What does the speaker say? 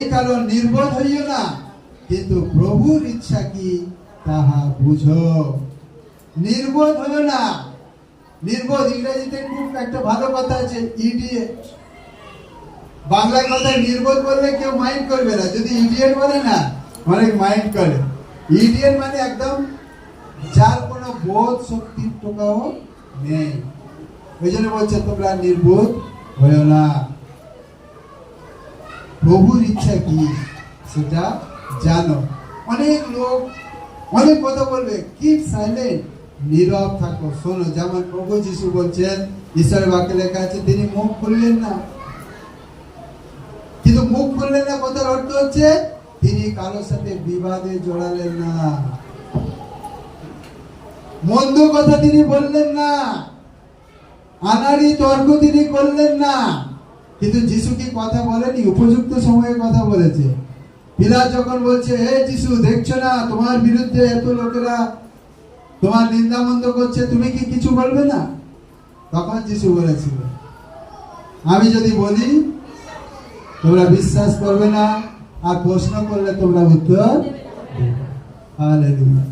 কারণ নির্বোধ হইও না, কিন্তু প্রভুর ইচ্ছা কি তাহা বুঝো। নির্বোধ হইও না। নির্বোধ ইংরেজিতে খুব একটা ভালো কথা আছে, ইডিয়েট। বাংলা কথায় নির্বোধ বললে কেউ মাইন্ড করবে না, যদি ইডিয়েট বলে না অনেক মাইন্ড করে। ইডিয়েট মানে একদম যার কোনো বোধ শক্তির টোকাও নেই। ওই জন্য বলছে তোমরা নির্বোধ হইও না। প্রভুর ইচ্ছা কি সেটা জানো। অনেক লোক অনেক কথা বলবে, কিপ সাইলেন্ট, নীরব থাকো, শোনো। যেমন প্রভু যিশু বলছেন, ঈশ্বরের বাক্যে লেখা আছে, তিনি মুখ খুললেন না। কিন্তু মুখ খুললেন না কথার অর্থ হচ্ছে তিনি কারোর সাথে বিবাদে জড়ালেন না, মন্দ কথা তিনি বললেন না, আনাড়ি তর্ক তিনি করলেন না। কিন্তু যিশু কি কথা বলেনি? উপযুক্ত সময়ে কথা বলেছে। পিলাত যখন বলছে, হে যিশু, দেখছো না তোমার বিরুদ্ধে এত লোকেরা তোমার নিন্দামন্দ করছে, তুমি কি কিছু বলবে না? তখন যিশু বলেছিল, আমি যদি বলি তোমরা বিশ্বাস করবে না, আর প্রশ্ন করলে তোমরা উত্তর। হালেলুয়া।